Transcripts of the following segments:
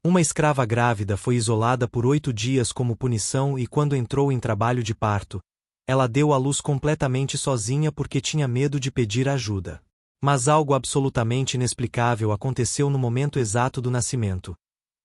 Uma escrava grávida foi isolada por 8 dias como punição e quando entrou em trabalho de parto, ela deu à luz completamente sozinha porque tinha medo de pedir ajuda. Mas algo absolutamente inexplicável aconteceu no momento exato do nascimento.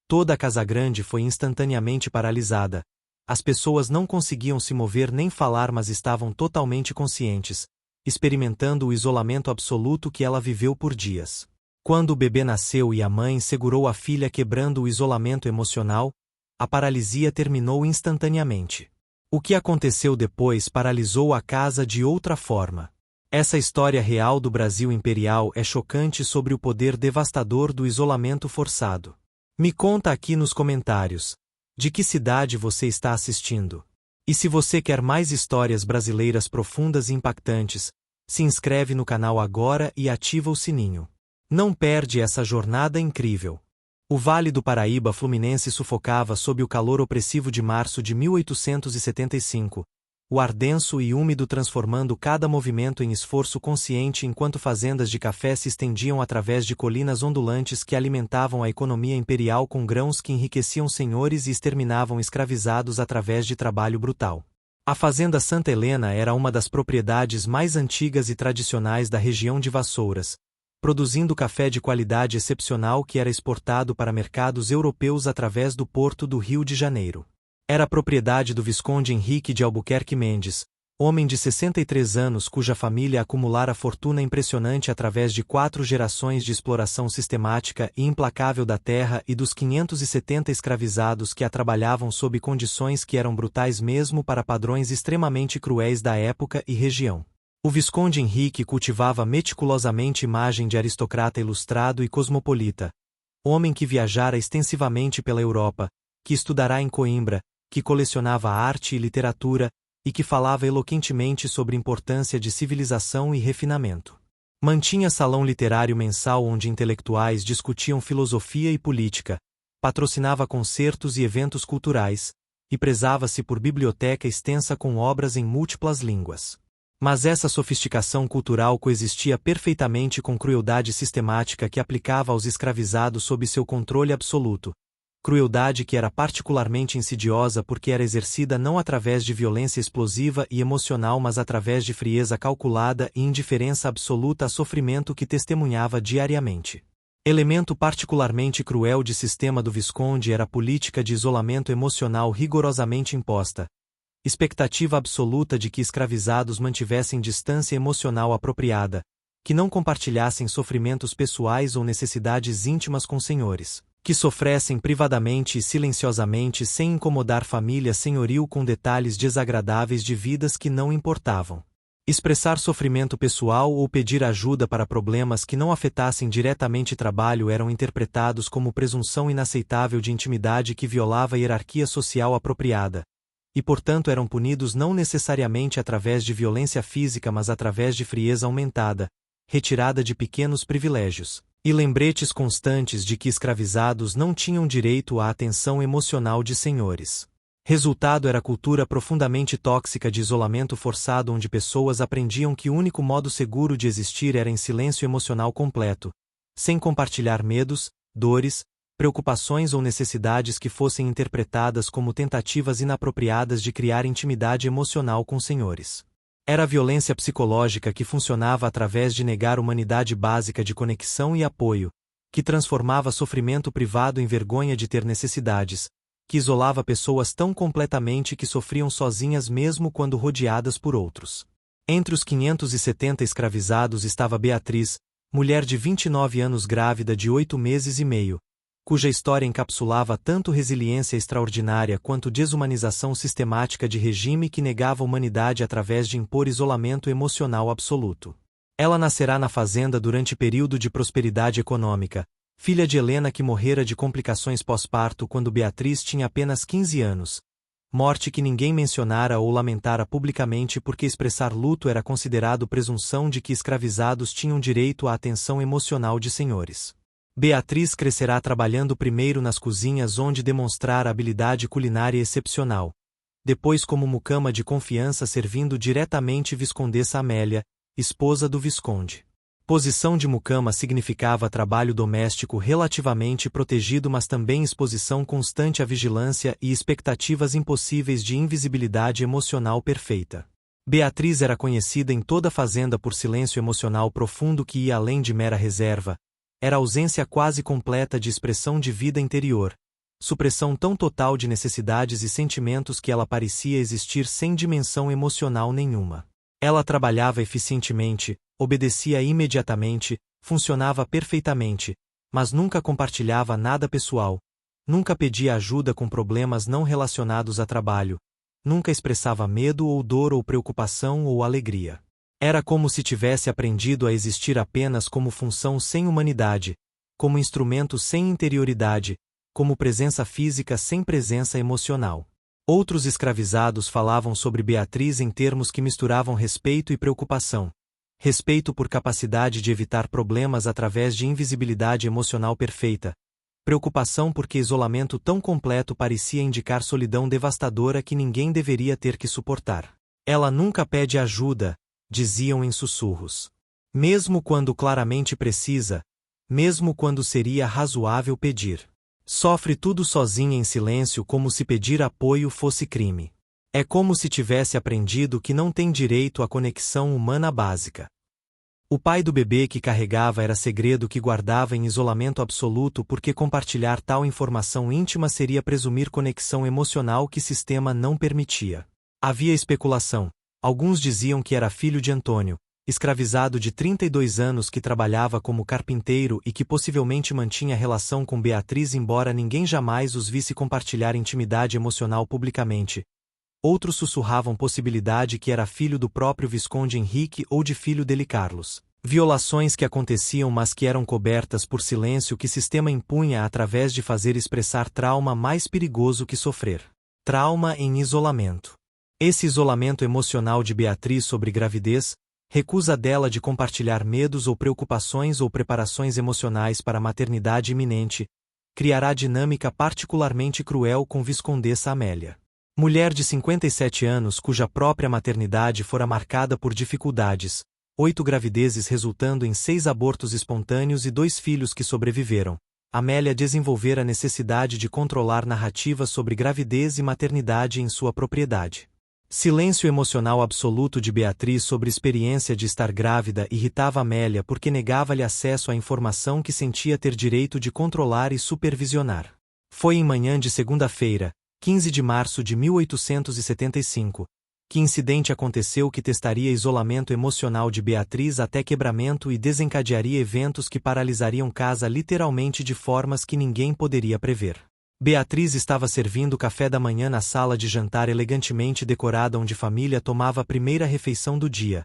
Toda a casa grande foi instantaneamente paralisada. As pessoas não conseguiam se mover nem falar, mas estavam totalmente conscientes, experimentando o isolamento absoluto que ela viveu por dias. Quando o bebê nasceu e a mãe segurou a filha quebrando o isolamento emocional, a paralisia terminou instantaneamente. O que aconteceu depois paralisou a casa de outra forma. Essa história real do Brasil imperial é chocante sobre o poder devastador do isolamento forçado. Me conta aqui nos comentários. De que cidade você está assistindo? E se você quer mais histórias brasileiras profundas e impactantes, se inscreve no canal agora e ativa o sininho. Não perde essa jornada incrível. O Vale do Paraíba fluminense sufocava sob o calor opressivo de março de 1875, o ar denso e úmido transformando cada movimento em esforço consciente enquanto fazendas de café se estendiam através de colinas ondulantes que alimentavam a economia imperial com grãos que enriqueciam senhores e exterminavam escravizados através de trabalho brutal. A fazenda Santa Helena era uma das propriedades mais antigas e tradicionais da região de Vassouras, produzindo café de qualidade excepcional que era exportado para mercados europeus através do porto do Rio de Janeiro. Era propriedade do Visconde Henrique de Albuquerque Mendes, homem de 63 anos cuja família acumulara fortuna impressionante através de 4 gerações de exploração sistemática e implacável da terra e dos 570 escravizados que a trabalhavam sob condições que eram brutais mesmo para padrões extremamente cruéis da época e região. O Visconde Henrique cultivava meticulosamente imagem de aristocrata ilustrado e cosmopolita, homem que viajara extensivamente pela Europa, que estudará em Coimbra, que colecionava arte e literatura, e que falava eloquentemente sobre a importância de civilização e refinamento. Mantinha salão literário mensal onde intelectuais discutiam filosofia e política, patrocinava concertos e eventos culturais, e prezava-se por biblioteca extensa com obras em múltiplas línguas. Mas essa sofisticação cultural coexistia perfeitamente com crueldade sistemática que aplicava aos escravizados sob seu controle absoluto. Crueldade que era particularmente insidiosa porque era exercida não através de violência explosiva e emocional mas através de frieza calculada e indiferença absoluta a sofrimento que testemunhava diariamente. Elemento particularmente cruel de sistema do Visconde era a política de isolamento emocional rigorosamente imposta. Expectativa absoluta de que escravizados mantivessem distância emocional apropriada, que não compartilhassem sofrimentos pessoais ou necessidades íntimas com senhores, que sofressem privadamente e silenciosamente sem incomodar família senhoril com detalhes desagradáveis de vidas que não importavam. Expressar sofrimento pessoal ou pedir ajuda para problemas que não afetassem diretamente trabalho eram interpretados como presunção inaceitável de intimidade que violava a hierarquia social apropriada, e portanto eram punidos não necessariamente através de violência física mas através de frieza aumentada, retirada de pequenos privilégios, e lembretes constantes de que escravizados não tinham direito à atenção emocional de senhores. Resultado era a cultura profundamente tóxica de isolamento forçado onde pessoas aprendiam que o único modo seguro de existir era em silêncio emocional completo, sem compartilhar medos, dores, preocupações ou necessidades que fossem interpretadas como tentativas inapropriadas de criar intimidade emocional com senhores. Era a violência psicológica que funcionava através de negar humanidade básica de conexão e apoio, que transformava sofrimento privado em vergonha de ter necessidades, que isolava pessoas tão completamente que sofriam sozinhas mesmo quando rodeadas por outros. Entre os 570 escravizados estava Beatriz, mulher de 29 anos grávida de 8 meses e meio, cuja história encapsulava tanto resiliência extraordinária quanto desumanização sistemática de regime que negava a humanidade através de impor isolamento emocional absoluto. Ela nascerá na fazenda durante período de prosperidade econômica, filha de Helena que morrera de complicações pós-parto quando Beatriz tinha apenas 15 anos, morte que ninguém mencionara ou lamentara publicamente porque expressar luto era considerado presunção de que escravizados tinham direito à atenção emocional de senhores. Beatriz crescerá trabalhando primeiro nas cozinhas onde demonstrara habilidade culinária excepcional, depois como mucama de confiança servindo diretamente Viscondessa Amélia, esposa do Visconde. Posição de mucama significava trabalho doméstico relativamente protegido, mas também exposição constante à vigilância e expectativas impossíveis de invisibilidade emocional perfeita. Beatriz era conhecida em toda a fazenda por silêncio emocional profundo que ia além de mera reserva. Era ausência quase completa de expressão de vida interior, supressão tão total de necessidades e sentimentos que ela parecia existir sem dimensão emocional nenhuma. Ela trabalhava eficientemente, obedecia imediatamente, funcionava perfeitamente, mas nunca compartilhava nada pessoal, nunca pedia ajuda com problemas não relacionados a trabalho, nunca expressava medo ou dor ou preocupação ou alegria. Era como se tivesse aprendido a existir apenas como função sem humanidade, como instrumento sem interioridade, como presença física sem presença emocional. Outros escravizados falavam sobre Beatriz em termos que misturavam respeito e preocupação. Respeito por capacidade de evitar problemas através de invisibilidade emocional perfeita. Preocupação porque isolamento tão completo parecia indicar solidão devastadora que ninguém deveria ter que suportar. Ela nunca pede ajuda, diziam em sussurros. Mesmo quando claramente precisa, mesmo quando seria razoável pedir. Sofre tudo sozinha em silêncio como se pedir apoio fosse crime. É como se tivesse aprendido que não tem direito à conexão humana básica. O pai do bebê que carregava era segredo que guardava em isolamento absoluto porque compartilhar tal informação íntima seria presumir conexão emocional que sistema não permitia. Havia especulação. Alguns diziam que era filho de Antônio, escravizado de 32 anos que trabalhava como carpinteiro e que possivelmente mantinha relação com Beatriz embora ninguém jamais os visse compartilhar intimidade emocional publicamente. Outros sussurravam possibilidade que era filho do próprio Visconde Henrique ou de filho dele Carlos. Violações que aconteciam mas que eram cobertas por silêncio que sistema impunha através de fazer expressar trauma mais perigoso que sofrer. Trauma em isolamento. Esse isolamento emocional de Beatriz sobre gravidez, recusa dela de compartilhar medos ou preocupações ou preparações emocionais para a maternidade iminente, criará dinâmica particularmente cruel com Viscondessa Amélia. Mulher de 57 anos cuja própria maternidade fora marcada por dificuldades, 8 gravidezes resultando em 6 abortos espontâneos e 2 filhos que sobreviveram. Amélia desenvolvera a necessidade de controlar narrativas sobre gravidez e maternidade em sua propriedade. Silêncio emocional absoluto de Beatriz sobre a experiência de estar grávida irritava Amélia porque negava-lhe acesso à informação que sentia ter direito de controlar e supervisionar. Foi em manhã de segunda-feira, 15 de março de 1875, que incidente aconteceu que testaria isolamento emocional de Beatriz até quebramento e desencadearia eventos que paralisariam casa literalmente de formas que ninguém poderia prever. Beatriz estava servindo café da manhã na sala de jantar elegantemente decorada onde família tomava a primeira refeição do dia,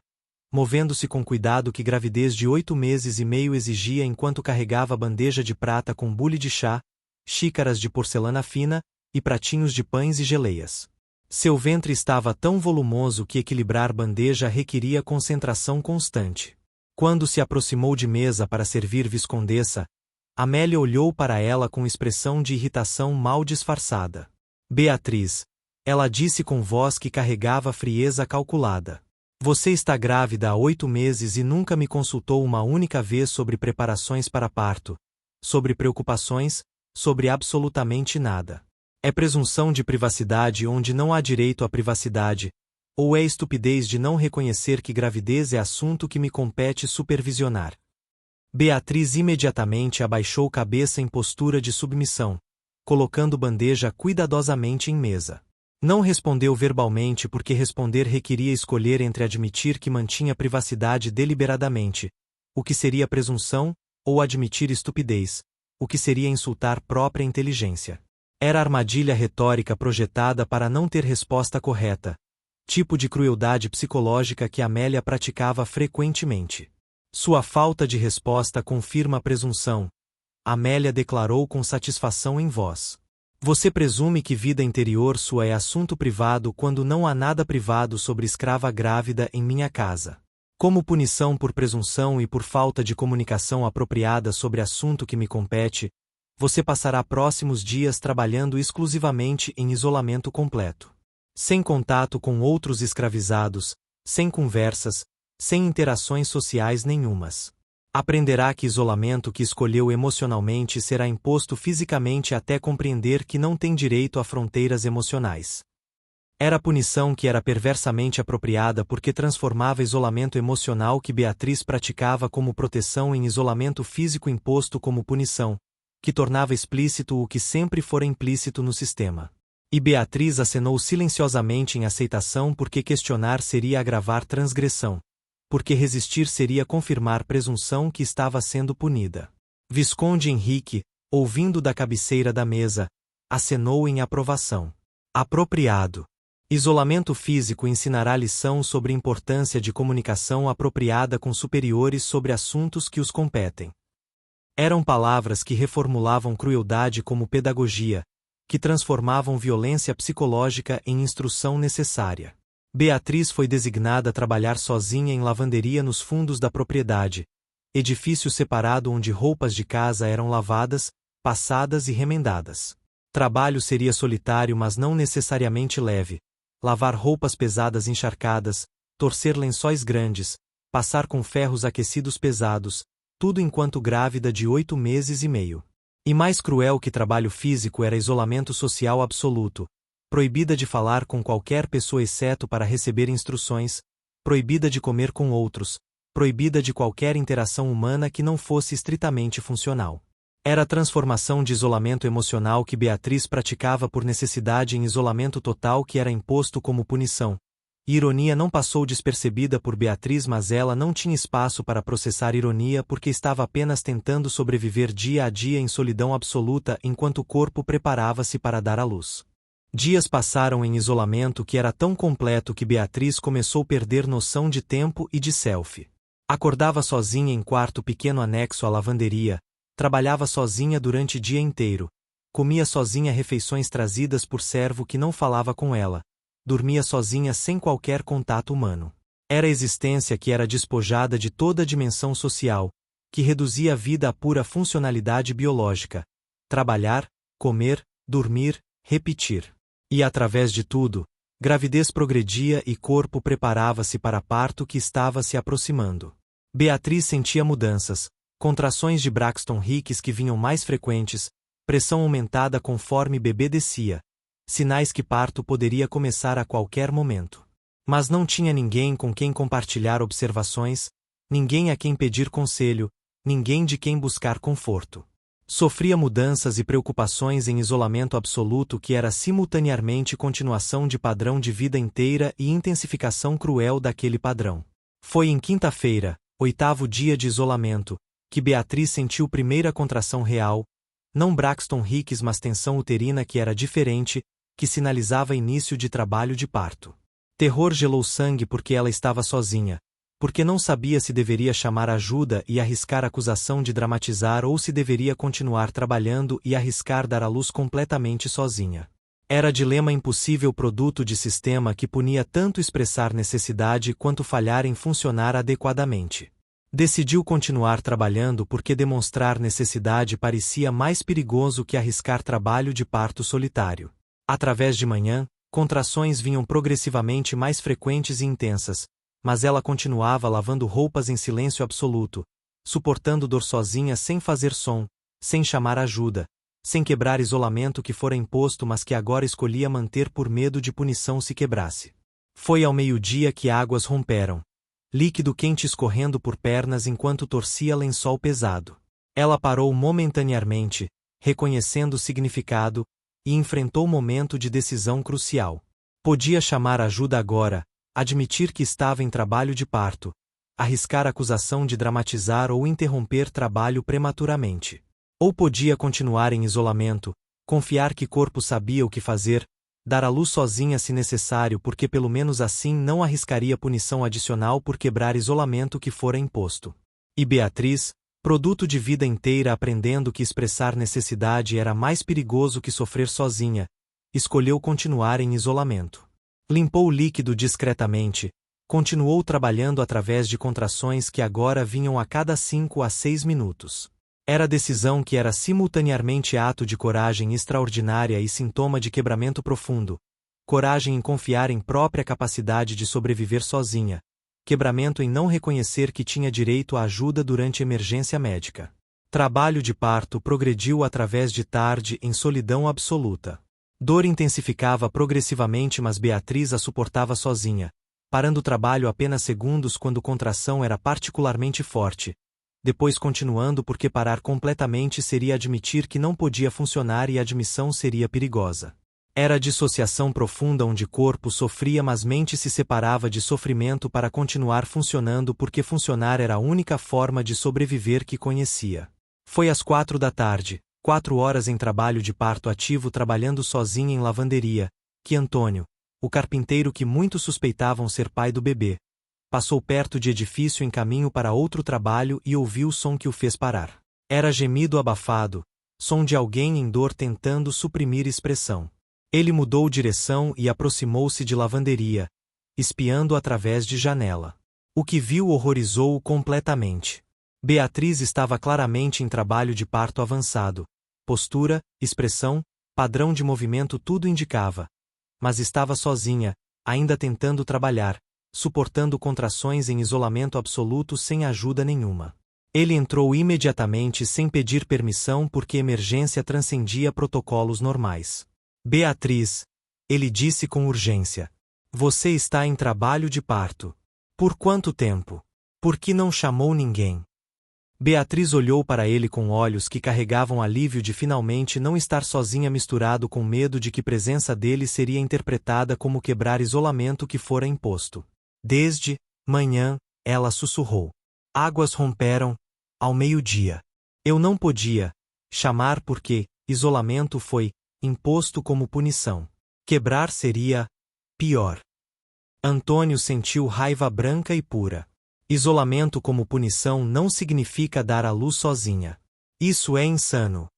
movendo-se com cuidado que gravidez de 8 meses e meio exigia enquanto carregava bandeja de prata com bule de chá, xícaras de porcelana fina, e pratinhos de pães e geleias. Seu ventre estava tão volumoso que equilibrar bandeja requeria concentração constante. Quando se aproximou de mesa para servir Viscondessa, Amélia olhou para ela com expressão de irritação mal disfarçada. Beatriz, ela disse com voz que carregava frieza calculada. Você está grávida há 8 meses e nunca me consultou uma única vez sobre preparações para parto, sobre preocupações, sobre absolutamente nada. É presunção de privacidade onde não há direito à privacidade, ou é estupidez de não reconhecer que gravidez é assunto que me compete supervisionar. Beatriz imediatamente abaixou cabeça em postura de submissão, colocando bandeja cuidadosamente em mesa. Não respondeu verbalmente porque responder requeria escolher entre admitir que mantinha privacidade deliberadamente, o que seria presunção, ou admitir estupidez, o que seria insultar própria inteligência. Era armadilha retórica projetada para não ter resposta correta, tipo de crueldade psicológica que Amélia praticava frequentemente. Sua falta de resposta confirma a presunção, Amélia declarou com satisfação em voz. Você presume que vida interior sua é assunto privado quando não há nada privado sobre escrava grávida em minha casa. Como punição por presunção e por falta de comunicação apropriada sobre assunto que me compete, você passará próximos dias trabalhando exclusivamente em isolamento completo. Sem contato com outros escravizados, sem conversas, sem interações sociais nenhumas. Aprenderá que isolamento que escolheu emocionalmente será imposto fisicamente até compreender que não tem direito a fronteiras emocionais. Era punição que era perversamente apropriada porque transformava isolamento emocional que Beatriz praticava como proteção em isolamento físico imposto como punição, que tornava explícito o que sempre fora implícito no sistema. E Beatriz acenou silenciosamente em aceitação porque questionar seria agravar transgressão, porque resistir seria confirmar presunção que estava sendo punida. Visconde Henrique, ouvindo da cabeceira da mesa, acenou em aprovação. Apropriado. Isolamento físico ensinará lição sobre importância de comunicação apropriada com superiores sobre assuntos que os competem. Eram palavras que reformulavam crueldade como pedagogia, que transformavam violência psicológica em instrução necessária. Beatriz foi designada a trabalhar sozinha em lavanderia nos fundos da propriedade, edifício separado onde roupas de casa eram lavadas, passadas e remendadas. Trabalho seria solitário, mas não necessariamente leve. Lavar roupas pesadas encharcadas, torcer lençóis grandes, passar com ferros aquecidos pesados, tudo enquanto grávida de 8 meses e meio. E mais cruel que trabalho físico era isolamento social absoluto, proibida de falar com qualquer pessoa exceto para receber instruções, proibida de comer com outros, proibida de qualquer interação humana que não fosse estritamente funcional. Era a transformação de isolamento emocional que Beatriz praticava por necessidade em isolamento total que era imposto como punição. E ironia não passou despercebida por Beatriz, mas ela não tinha espaço para processar ironia porque estava apenas tentando sobreviver dia a dia em solidão absoluta enquanto o corpo preparava-se para dar à luz. Dias passaram em isolamento que era tão completo que Beatriz começou a perder noção de tempo e de self. Acordava sozinha em quarto pequeno anexo à lavanderia, trabalhava sozinha durante o dia inteiro, comia sozinha refeições trazidas por servo que não falava com ela, dormia sozinha sem qualquer contato humano. Era a existência que era despojada de toda a dimensão social, que reduzia a vida à pura funcionalidade biológica: trabalhar, comer, dormir, repetir. E através de tudo, gravidez progredia e corpo preparava-se para parto que estava se aproximando. Beatriz sentia mudanças, contrações de Braxton Hicks que vinham mais frequentes, pressão aumentada conforme bebê descia, sinais que parto poderia começar a qualquer momento. Mas não tinha ninguém com quem compartilhar observações, ninguém a quem pedir conselho, ninguém de quem buscar conforto. Sofria mudanças e preocupações em isolamento absoluto que era simultaneamente continuação de padrão de vida inteira e intensificação cruel daquele padrão. Foi em quinta-feira, 8º dia de isolamento, que Beatriz sentiu primeira contração real, não Braxton Hicks mas tensão uterina que era diferente, que sinalizava início de trabalho de parto. Terror gelou sangue porque ela estava sozinha, porque não sabia se deveria chamar ajuda e arriscar acusação de dramatizar ou se deveria continuar trabalhando e arriscar dar à luz completamente sozinha. Era dilema impossível produto de sistema que punia tanto expressar necessidade quanto falhar em funcionar adequadamente. Decidiu continuar trabalhando porque demonstrar necessidade parecia mais perigoso que arriscar trabalho de parto solitário. Através de manhã, contrações vinham progressivamente mais frequentes e intensas, mas ela continuava lavando roupas em silêncio absoluto, suportando dor sozinha sem fazer som, sem chamar ajuda, sem quebrar isolamento que fora imposto mas que agora escolhia manter por medo de punição se quebrasse. Foi ao meio-dia que águas romperam, líquido quente escorrendo por pernas enquanto torcia lençol pesado. Ela parou momentaneamente, reconhecendo o significado, e enfrentou o momento de decisão crucial. Podia chamar ajuda agora, admitir que estava em trabalho de parto, arriscar acusação de dramatizar ou interromper trabalho prematuramente. Ou podia continuar em isolamento, confiar que corpo sabia o que fazer, dar à luz sozinha se necessário porque pelo menos assim não arriscaria punição adicional por quebrar isolamento que fora imposto. E Beatriz, produto de vida inteira aprendendo que expressar necessidade era mais perigoso que sofrer sozinha, escolheu continuar em isolamento. Limpou o líquido discretamente, continuou trabalhando através de contrações que agora vinham a cada 5 a 6 minutos. Era decisão que era simultaneamente ato de coragem extraordinária e sintoma de quebramento profundo, coragem em confiar em própria capacidade de sobreviver sozinha, quebramento em não reconhecer que tinha direito à ajuda durante emergência médica. Trabalho de parto progrediu através de tarde em solidão absoluta. Dor intensificava progressivamente, mas Beatriz a suportava sozinha, parando o trabalho apenas segundos quando contração era particularmente forte, depois continuando porque parar completamente seria admitir que não podia funcionar e a admissão seria perigosa. Era a dissociação profunda onde corpo sofria mas mente se separava de sofrimento para continuar funcionando porque funcionar era a única forma de sobreviver que conhecia. Foi às 4 da tarde, 4 horas em trabalho de parto ativo trabalhando sozinha em lavanderia, que Antônio, o carpinteiro que muitos suspeitavam ser pai do bebê, passou perto de edifício em caminho para outro trabalho e ouviu o som que o fez parar. Era gemido abafado, som de alguém em dor tentando suprimir expressão. Ele mudou direção e aproximou-se de lavanderia, espiando através de janela. O que viu horrorizou-o completamente. Beatriz estava claramente em trabalho de parto avançado. Postura, expressão, padrão de movimento tudo indicava. Mas estava sozinha, ainda tentando trabalhar, suportando contrações em isolamento absoluto sem ajuda nenhuma. Ele entrou imediatamente sem pedir permissão porque emergência transcendia protocolos normais. Beatriz, ele disse com urgência. Você está em trabalho de parto. Por quanto tempo? Por que não chamou ninguém? Beatriz olhou para ele com olhos que carregavam alívio de finalmente não estar sozinha misturado com medo de que presença dele seria interpretada como quebrar isolamento que fora imposto. Desde manhã, ela sussurrou. Águas romperam, ao meio-dia. Eu não podia chamar porque isolamento foi imposto como punição. Quebrar seria pior. Antônio sentiu raiva branca e pura. Isolamento como punição não significa dar à luz sozinha. Isso é insano.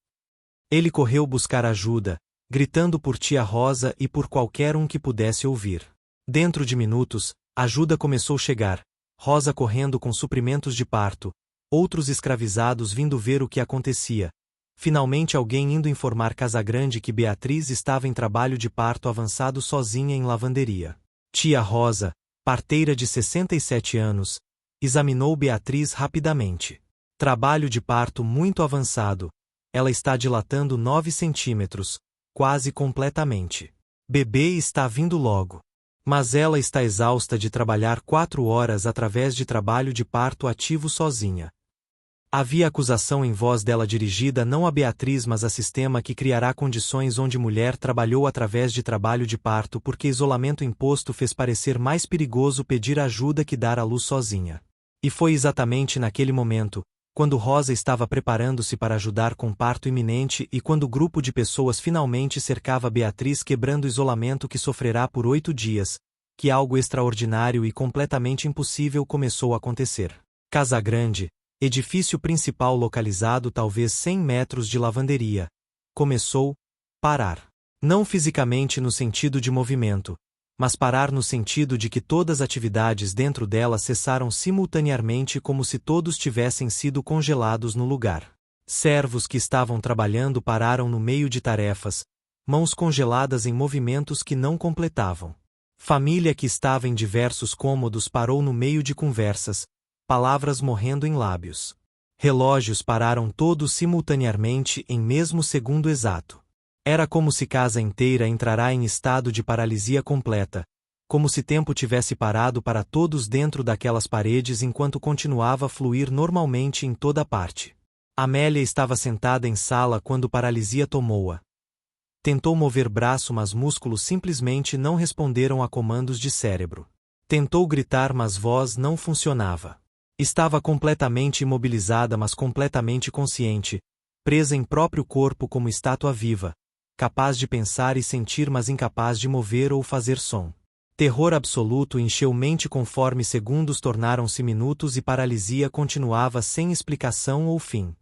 Ele correu buscar ajuda, gritando por tia Rosa e por qualquer um que pudesse ouvir. Dentro de minutos, ajuda começou a chegar, Rosa correndo com suprimentos de parto, outros escravizados vindo ver o que acontecia. Finalmente alguém indo informar Casagrande que Beatriz estava em trabalho de parto avançado sozinha em lavanderia. Tia Rosa, parteira de 67 anos, examinou Beatriz rapidamente. Trabalho de parto muito avançado. Ela está dilatando 9 centímetros, quase completamente. Bebê está vindo logo. Mas ela está exausta de trabalhar 4 horas através de trabalho de parto ativo sozinha. Havia acusação em voz dela dirigida não a Beatriz mas a sistema que criará condições onde mulher trabalhou através de trabalho de parto porque isolamento imposto fez parecer mais perigoso pedir ajuda que dar à luz sozinha. E foi exatamente naquele momento, quando Rosa estava preparando-se para ajudar com parto iminente e quando o grupo de pessoas finalmente cercava Beatriz quebrando o isolamento que sofrerá por 8 dias, que algo extraordinário e completamente impossível começou a acontecer. Casagrande, edifício principal localizado talvez 100 metros de lavanderia, começou a parar. Não fisicamente no sentido de movimento, mas parar no sentido de que todas as atividades dentro dela cessaram simultaneamente como se todos tivessem sido congelados no lugar. Servos que estavam trabalhando pararam no meio de tarefas, mãos congeladas em movimentos que não completavam. Família que estava em diversos cômodos parou no meio de conversas, palavras morrendo em lábios. Relógios pararam todos simultaneamente em mesmo segundo exato. Era como se casa inteira entrará em estado de paralisia completa, como se tempo tivesse parado para todos dentro daquelas paredes enquanto continuava a fluir normalmente em toda parte. Amélia estava sentada em sala quando paralisia tomou-a. Tentou mover braço mas músculos simplesmente não responderam a comandos de cérebro. Tentou gritar mas voz não funcionava. Estava completamente imobilizada mas completamente consciente, presa em próprio corpo como estátua viva, capaz de pensar e sentir mas incapaz de mover ou fazer som. Terror absoluto encheu mente conforme segundos tornaram-se minutos e paralisia continuava sem explicação ou fim.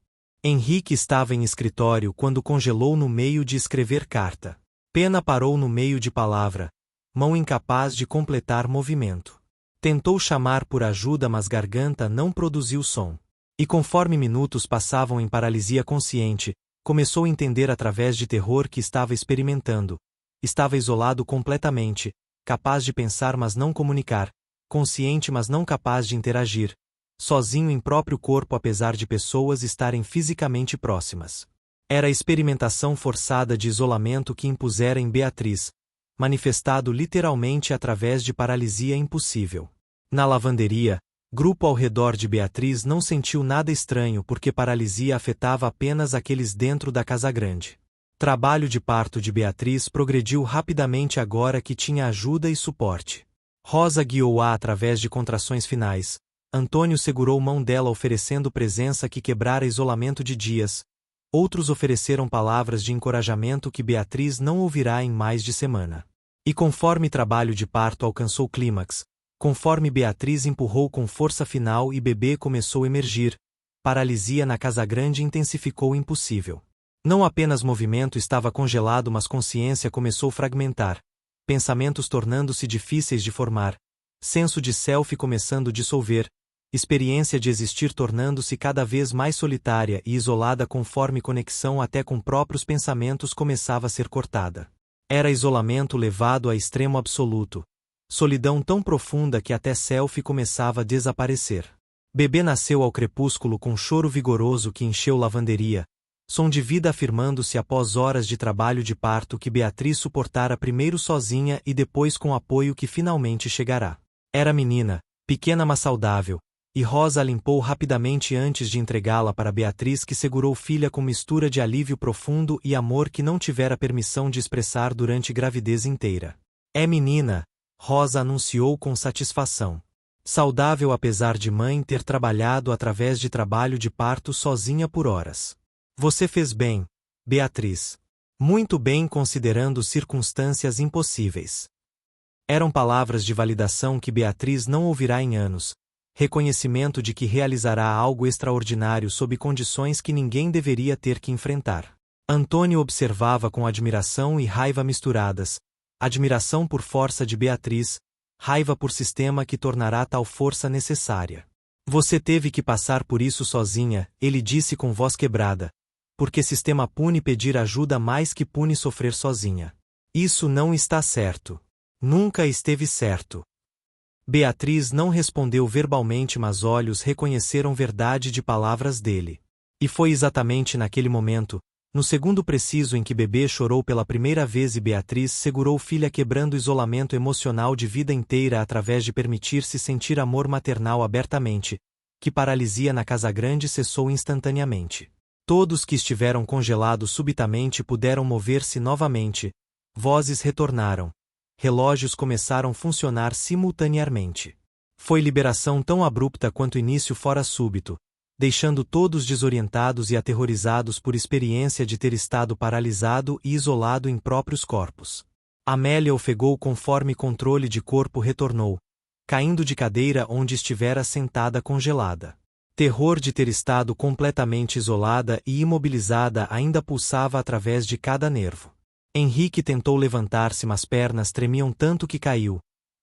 Henrique estava em escritório quando congelou no meio de escrever carta. Pena parou no meio de palavra, mão incapaz de completar movimento. Tentou chamar por ajuda mas garganta não produziu som. E conforme minutos passavam em paralisia consciente, começou a entender através de terror que estava experimentando. Estava isolado completamente, capaz de pensar mas não comunicar, consciente mas não capaz de interagir, sozinho em próprio corpo apesar de pessoas estarem fisicamente próximas. Era a experimentação forçada de isolamento que impusera em Beatriz, manifestado literalmente através de paralisia impossível. Na lavanderia, grupo ao redor de Beatriz não sentiu nada estranho porque paralisia afetava apenas aqueles dentro da casa grande. Trabalho de parto de Beatriz progrediu rapidamente agora que tinha ajuda e suporte. Rosa guiou-a através de contrações finais. Antônio segurou mão dela oferecendo presença que quebrara isolamento de dias. Outros ofereceram palavras de encorajamento que Beatriz não ouvirá em mais de semana. E conforme trabalho de parto alcançou clímax, conforme Beatriz empurrou com força final e bebê começou a emergir, paralisia na casa grande intensificou o impossível. Não apenas movimento estava congelado mas consciência começou a fragmentar, pensamentos tornando-se difíceis de formar, senso de self começando a dissolver, experiência de existir tornando-se cada vez mais solitária e isolada conforme conexão até com próprios pensamentos começava a ser cortada. Era isolamento levado a extremo absoluto, solidão tão profunda que até self começava a desaparecer. Bebê nasceu ao crepúsculo com choro vigoroso que encheu lavanderia, som de vida afirmando-se após horas de trabalho de parto que Beatriz suportara primeiro sozinha e depois com apoio que finalmente chegará. Era menina, pequena mas saudável, e Rosa a limpou rapidamente antes de entregá-la para Beatriz que segurou filha com mistura de alívio profundo e amor que não tivera permissão de expressar durante gravidez inteira. É menina, Rosa anunciou com satisfação. Saudável apesar de mãe ter trabalhado através de trabalho de parto sozinha por horas. Você fez bem, Beatriz. Muito bem considerando circunstâncias impossíveis. Eram palavras de validação que Beatriz não ouvirá em anos, reconhecimento de que realizará algo extraordinário sob condições que ninguém deveria ter que enfrentar. Antônio observava com admiração e raiva misturadas, admiração por força de Beatriz, raiva por sistema que tornará tal força necessária. Você teve que passar por isso sozinha, ele disse com voz quebrada. Porque sistema pune pedir ajuda mais que pune sofrer sozinha. Isso não está certo. Nunca esteve certo. Beatriz não respondeu verbalmente mas olhos reconheceram verdade de palavras dele. E foi exatamente naquele momento, no segundo preciso em que bebê chorou pela primeira vez e Beatriz segurou filha quebrando o isolamento emocional de vida inteira através de permitir-se sentir amor maternal abertamente, que paralisia na casa grande cessou instantaneamente. Todos que estiveram congelados subitamente puderam mover-se novamente, vozes retornaram, relógios começaram a funcionar simultaneamente. Foi liberação tão abrupta quanto o início fora súbito, deixando todos desorientados e aterrorizados por experiência de ter estado paralisado e isolado em próprios corpos. Amélia ofegou conforme controle de corpo retornou, caindo de cadeira onde estivera sentada congelada. Terror de ter estado completamente isolada e imobilizada ainda pulsava através de cada nervo. Henrique tentou levantar-se mas pernas tremiam tanto que caiu,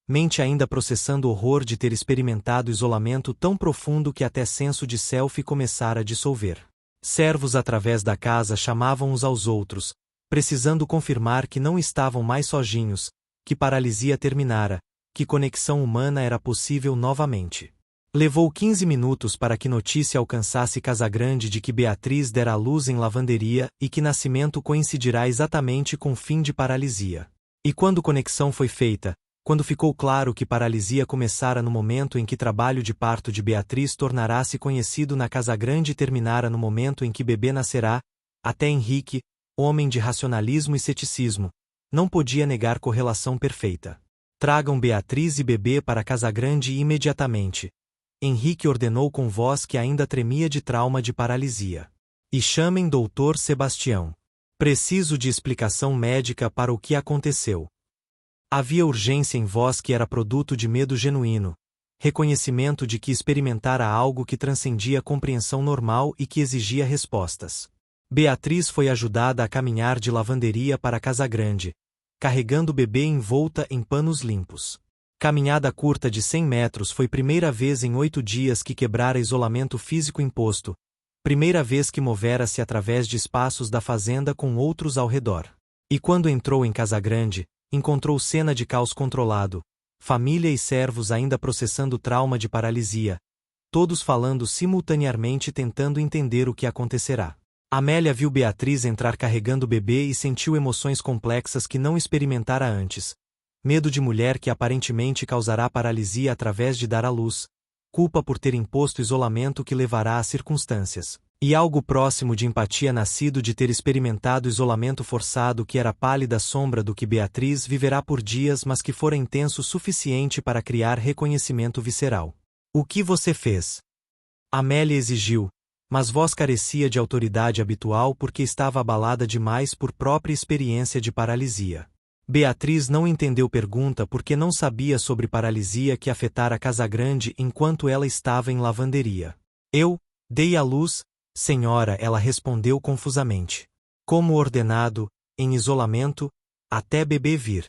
mente ainda processando o horror de ter experimentado isolamento tão profundo que até senso de self começara a dissolver. Servos através da casa chamavam uns aos outros, precisando confirmar que não estavam mais sozinhos, que paralisia terminara, que conexão humana era possível novamente. Levou 15 minutos para que notícia alcançasse Casagrande de que Beatriz dera à luz em lavanderia e que nascimento coincidirá exatamente com fim de paralisia. E quando conexão foi feita, quando ficou claro que paralisia começara no momento em que trabalho de parto de Beatriz tornará-se conhecido na Casagrande e terminara no momento em que bebê nascerá, até Henrique, homem de racionalismo e ceticismo, não podia negar correlação perfeita. Tragam Beatriz e bebê para Casagrande imediatamente. Henrique ordenou com voz que ainda tremia de trauma de paralisia. E chamem Dr. Sebastião. Preciso de explicação médica para o que aconteceu. Havia urgência em voz que era produto de medo genuíno, reconhecimento de que experimentara algo que transcendia a compreensão normal e que exigia respostas. Beatriz foi ajudada a caminhar de lavanderia para Casagrande, carregando o bebê envolta em panos limpos. Caminhada curta de 100 metros foi primeira vez em 8 dias que quebrara isolamento físico imposto, primeira vez que movera-se através de espaços da fazenda com outros ao redor. E quando entrou em Casagrande, encontrou cena de caos controlado, família e servos ainda processando o trauma de paralisia, todos falando simultaneamente tentando entender o que acontecerá. Amélia viu Beatriz entrar carregando o bebê e sentiu emoções complexas que não experimentara antes. Medo de mulher que aparentemente causará paralisia através de dar à luz, culpa por ter imposto isolamento que levará a circunstâncias, e algo próximo de empatia nascido de ter experimentado isolamento forçado que era pálida sombra do que Beatriz viverá por dias mas que fora intenso o suficiente para criar reconhecimento visceral. O que você fez? Amélia exigiu, mas voz carecia de autoridade habitual porque estava abalada demais por própria experiência de paralisia. Beatriz não entendeu pergunta porque não sabia sobre paralisia que afetara Casagrande enquanto ela estava em lavanderia. Eu dei à luz, senhora, ela respondeu confusamente. Como ordenado, em isolamento, até bebê vir.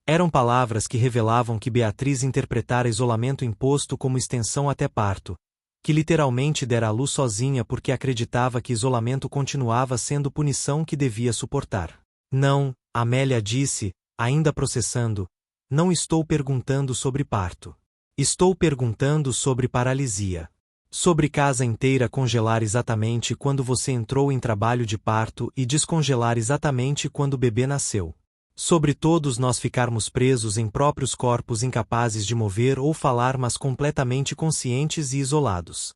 Eram palavras que revelavam que Beatriz interpretara isolamento imposto como extensão até parto, que literalmente dera à luz sozinha porque acreditava que isolamento continuava sendo punição que devia suportar. Não, Amélia disse, ainda processando, não estou perguntando sobre parto. Estou perguntando sobre paralisia. Sobre casa inteira congelar exatamente quando você entrou em trabalho de parto e descongelar exatamente quando o bebê nasceu. Sobre todos nós ficarmos presos em próprios corpos incapazes de mover ou falar mas completamente conscientes e isolados.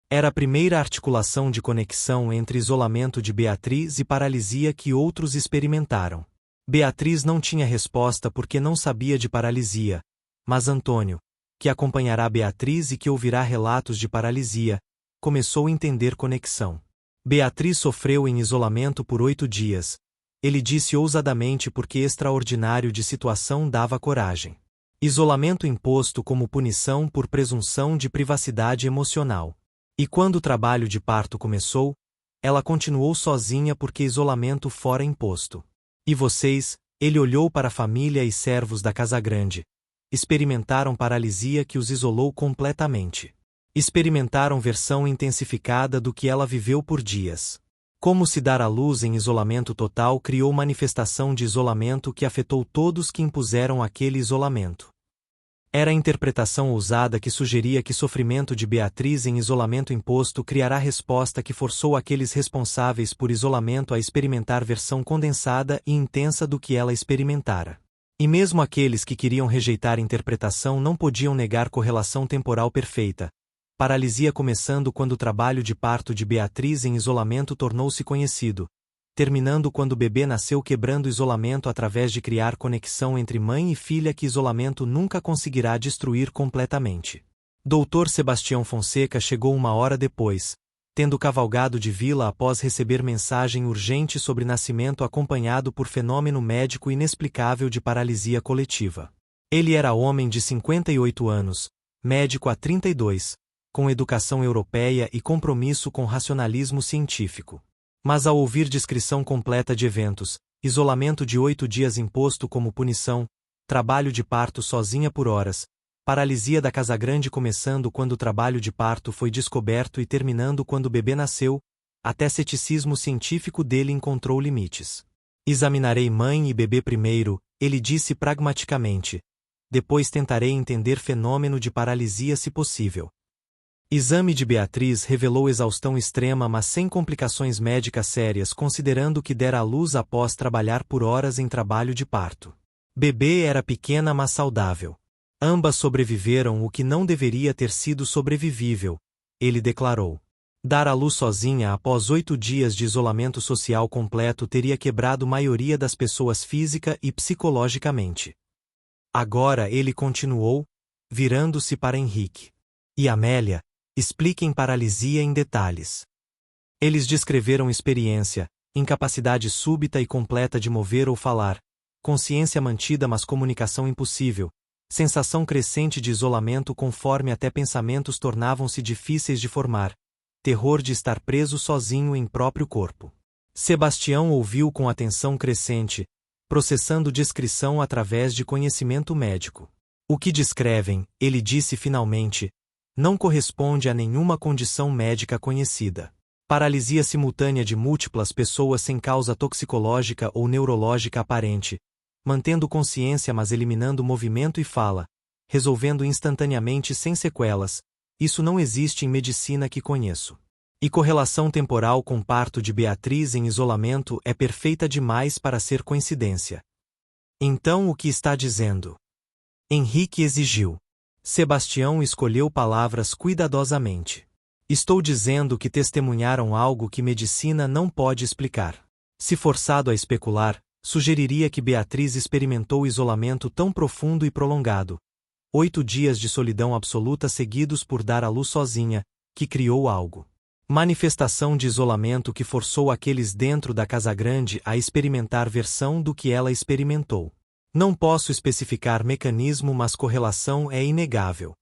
Era a primeira articulação de conexão entre isolamento de Beatriz e paralisia que outros experimentaram. Beatriz não tinha resposta porque não sabia de paralisia, mas Antônio, que acompanhará Beatriz e que ouvirá relatos de paralisia, começou a entender conexão. Beatriz sofreu em isolamento por 8 dias. Ele disse ousadamente porque extraordinário de situação dava coragem. Isolamento imposto como punição por presunção de privacidade emocional. E quando o trabalho de parto começou, ela continuou sozinha porque isolamento fora imposto. E vocês, ele olhou para a família e servos da Casagrande, experimentaram paralisia que os isolou completamente. Experimentaram versão intensificada do que ela viveu por dias. Como se dar à luz em isolamento total criou manifestação de isolamento que afetou todos que impuseram aquele isolamento. Era a interpretação ousada que sugeria que sofrimento de Beatriz em isolamento imposto criará resposta que forçou aqueles responsáveis por isolamento a experimentar versão condensada e intensa do que ela experimentara. E mesmo aqueles que queriam rejeitar interpretação não podiam negar correlação temporal perfeita. Paralisia começando quando o trabalho de parto de Beatriz em isolamento tornou-se conhecido, terminando quando o bebê nasceu quebrando isolamento através de criar conexão entre mãe e filha que isolamento nunca conseguirá destruir completamente. Dr. Sebastião Fonseca chegou 1 hora depois, tendo cavalgado de vila após receber mensagem urgente sobre nascimento acompanhado por fenômeno médico inexplicável de paralisia coletiva. Ele era homem de 58 anos, médico há 32, com educação europeia e compromisso com racionalismo científico. Mas ao ouvir descrição completa de eventos, isolamento de 8 dias imposto como punição, trabalho de parto sozinha por horas, paralisia da Casagrande começando quando o trabalho de parto foi descoberto e terminando quando o bebê nasceu, até ceticismo científico dele encontrou limites. Examinarei mãe e bebê primeiro, ele disse pragmaticamente. Depois tentarei entender fenômeno de paralisia se possível. Exame de Beatriz revelou exaustão extrema mas sem complicações médicas sérias considerando que dera à luz após trabalhar por horas em trabalho de parto. Bebê era pequena mas saudável. Ambas sobreviveram o que não deveria ter sido sobrevivível, ele declarou. Dar à luz sozinha após 8 dias de isolamento social completo teria quebrado maioria das pessoas física e psicologicamente. Agora ele continuou, virando-se para Henrique. E Amélia, expliquem paralisia em detalhes. Eles descreveram experiência, incapacidade súbita e completa de mover ou falar, consciência mantida mas comunicação impossível, sensação crescente de isolamento conforme até pensamentos tornavam-se difíceis de formar, terror de estar preso sozinho em próprio corpo. Sebastião ouviu com atenção crescente, processando descrição através de conhecimento médico. O que descrevem, ele disse finalmente, não corresponde a nenhuma condição médica conhecida. Paralisia simultânea de múltiplas pessoas sem causa toxicológica ou neurológica aparente, mantendo consciência mas eliminando movimento e fala, resolvendo instantaneamente sem sequelas. Isso não existe em medicina que conheço. E correlação temporal com parto de Beatriz em isolamento é perfeita demais para ser coincidência. Então o que está dizendo? Henrique exigiu. Sebastião escolheu palavras cuidadosamente. Estou dizendo que testemunharam algo que medicina não pode explicar. Se forçado a especular, sugeriria que Beatriz experimentou isolamento tão profundo e prolongado, 8 dias de solidão absoluta seguidos por dar à luz sozinha, que criou algo. Manifestação de isolamento que forçou aqueles dentro da Casagrande a experimentar versão do que ela experimentou. Não posso especificar mecanismo, mas correlação é inegável.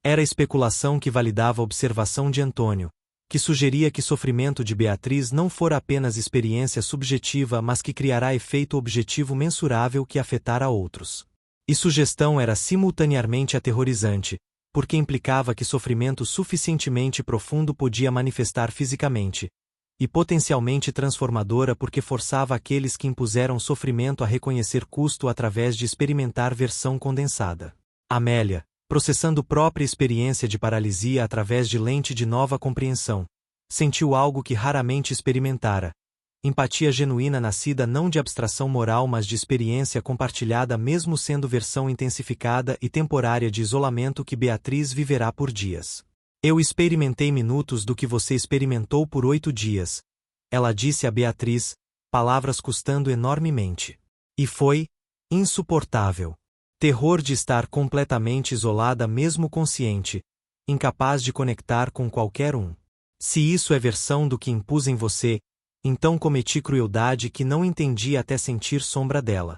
Era especulação que validava a observação de Antônio, que sugeria que sofrimento de Beatriz não fora apenas experiência subjetiva mas que criará efeito objetivo mensurável que afetara outros. E sugestão era simultaneamente aterrorizante, porque implicava que sofrimento suficientemente profundo podia manifestar fisicamente, e potencialmente transformadora porque forçava aqueles que impuseram sofrimento a reconhecer custo através de experimentar versão condensada. Amélia, processando própria experiência de paralisia através de lente de nova compreensão, sentiu algo que raramente experimentara. Empatia genuína nascida não de abstração moral mas de experiência compartilhada mesmo sendo versão intensificada e temporária de isolamento que Beatriz viverá por dias. Eu experimentei minutos do que você experimentou por 8 dias. Ela disse a Beatriz, palavras custando enormemente. E foi insuportável. Terror de estar completamente isolada mesmo consciente, incapaz de conectar com qualquer um. Se isso é versão do que impus em você, então cometi crueldade que não entendi até sentir sombra dela.